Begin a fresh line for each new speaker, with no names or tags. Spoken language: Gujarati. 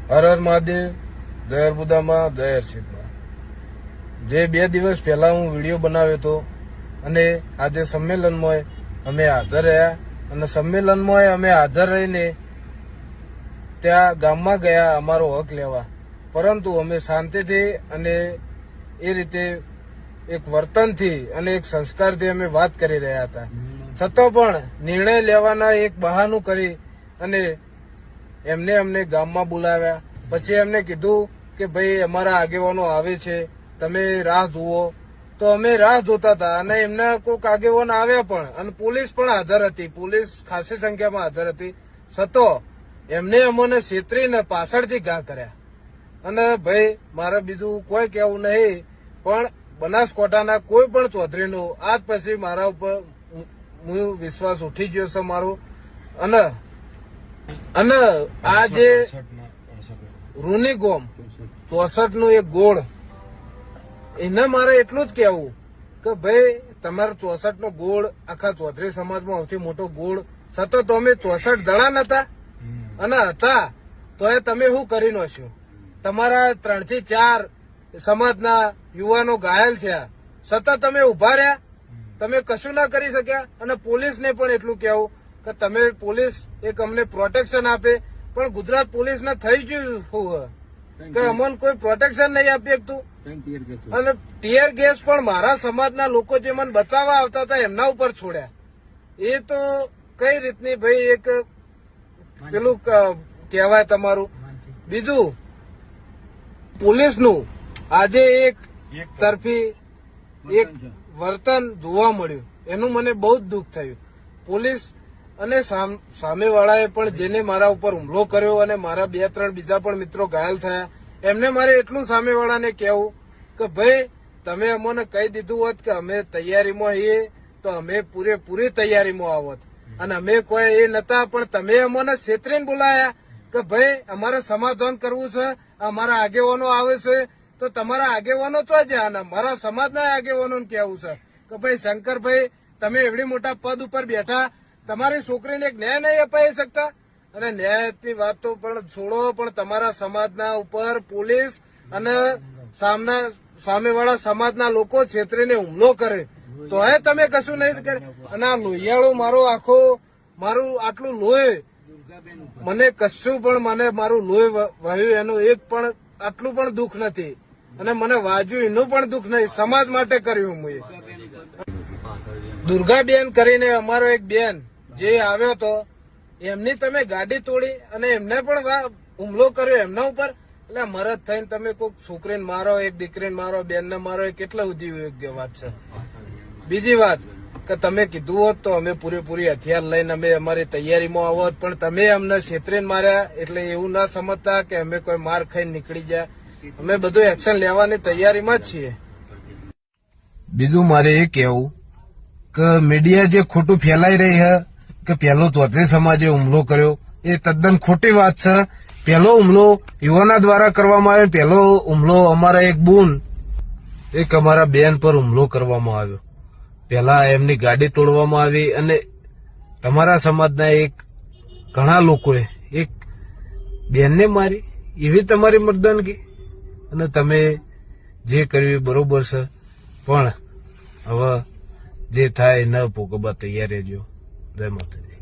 હર હર મહાદેવ, જય અર્બુદામાં, જય હર્ષિદમાં. જે 2 દિવસ પહેલા હું વિડીયો બનાવ્યો હતો અને આજે સંમેલનમાં અમે હાજર રહ્યા અને સંમેલનમાં અમે હાજર રહીને ત્યાં ગામમાં ગયા અમારો હક લેવા, પરંતુ અમે શાંતિથી અને એ રીતે એક વર્તનથી અને એક સંસ્કારથી અમે વાત કરી રહ્યા હતા. છતાં પણ નિર્ણય લેવાના એક બહાનું કરી અને અમને ગામમાં બોલાવ્યા. પછી એમને કીધું કે ભાઈ અમારા આગેવાનો આવે છે, તમે રાહ જુઓ. તો અમે રાહ જોતા હતા અને એમના કોઈક આગેવાન આવ્યા પણ અને પોલીસ પણ હાજર હતી. પોલીસ ખાસી સંખ્યામાં હાજર હતી. છતાં એમને અમને છેતરીને પાછળથી ઘા કર્યા. અને ભાઈ મારે બીજું કોઈ કહેવું નહીં, પણ બનાસકાંઠાના કોઈ પણ ચૌધરીનો આજ પછી મારા ઉપર વિશ્વાસ ઉઠી ગયો છે મારો. અને આ જે રૂની ગોમ 64 નું એક ગોળ, એને મારે એટલું જ કહેવું કે ભાઈ તમારો 64 નો ગોળ આખા ચૌધરી સમાજમાં સૌથી મોટો ગોળ, છતાં તમે 64 જણા નતા અને હતા તો એ તમે શું કરી નાખ્યો? તમારા 3 થી 4 સમાજના યુવાનો ઘાયલ થયા, છતાં તમે ઉભા રહ્યા, તમે કશું ના કરી શક્યા. અને પોલીસને પણ એટલું કહેવું કે તમે પોલીસ એક અમને પ્રોટેક્શન આપે, પણ ગુજરાત પોલીસને થઈ ગયું કે અમને કોઈ પ્રોટેક્શન નહીં આપી શકતું. અને ટીયર ગેસ પણ મારા સમાજના લોકો જે મને બચાવવા આવતા હતા એમના ઉપર છોડ્યા. એ તો કઈ રીતની ભાઈ એક પેલું કહેવાય તમારું. બીજું પોલીસનું આજે એક તરફી એક વર્તન જોવા મળ્યું, એનું મને બહુ જ દુઃખ થયું. પોલીસ અને સામેવાળાએ પણ જેને મારા ઉપર હુમલો કર્યો અને મારા 2-3 બીજા પણ મિત્રો ઘાયલ થયા, એમને મારે એટલું સામેવાળાને કહેવું કે ભાઈ તમે અમને કહી દીધું હોત કે અમે તૈયારીમાં છીએ તો અમે પૂરેપૂરી તૈયારીમાં આવત. અને અમે કોઈ એ નતા, પણ તમે અમને છેતરીને બોલાયા કે ભાઈ અમારે સમાધાન કરવું છે, અમારા આગેવાનો આવે છે. તો તમારા આગેવાનો તો જ મારા સમાજના આગેવાનોને કહેવું છે કે ભાઈ શંકરભાઈ તમે એવડી મોટા પદ ઉપર બેઠા, તમારી છોકરીને ન્યાય નહીં અપાઈ શકતા? અને ન્યાયની વાત તો પણ છોડો, પણ તમારા સમાજના ઉપર પોલીસ અને સામેવાળા સમાજના લોકો છેતરીને હુમલો કરે તો તમે કશું નહીં કરે. અને આ લોહિયાળો મારું આટલું લોહી, મને કશું પણ મારું લોહી વહ્યું એનું એક પણ આટલું પણ દુઃખ નથી. અને મને વાજ્યું એનું પણ દુઃખ નહીં. સમાજ માટે કર્યું હું. દુર્ગાબેન કરીને અમારો એક બેન જે આવ્યો હતો, એમની તમે ગાડી તોડી અને એમને પણ હુમલો કર્યો એમના ઉપર. એટલે મરદ થઈને તમે કોઈક છોકરીને મારો, એક દીકરીને મારો, બેનને મારો, એ કેટલા સુધી યોગ્ય વાત છે? બીજી વાત કે તમે કીધું હોત તો અમે પૂરેપૂરી હથિયાર લઈને અમે અમારી તૈયારીમાં આવત, પણ તમે અમને છેતરીને માર્યા. એટલે એવું ના સમજતા કે અમે કોઈ માર ખાઈને નીકળી ગયા. અમે બધું એક્શન લેવાની તૈયારીમાં જ છીએ. બીજું મારે એ કહેવું કે મીડિયા જે ખોટું ફેલાઈ રહી છે કે પહેલો ચૌધરી સમાજે હુમલો કર્યો, એ તદ્દન ખોટી વાત છે. પહેલો હુમલો યુવાના દ્વારા કરવામાં આવ્યો. પહેલો હુમલો અમારા એક બૂન, એક અમારા બેન પર હુમલો કરવામાં આવ્યો. પહેલા એમની ગાડી તોડવામાં આવી અને તમારા સમાજના એક ઘણા લોકોએ એક બેનને મારી. એવી તમારી મર્દાનગી. અને તમે જે કર્યું એ બરોબર છે, પણ હવે જે થાય ન ભોગવવા તૈયાર રહેજો. જય માતાજી.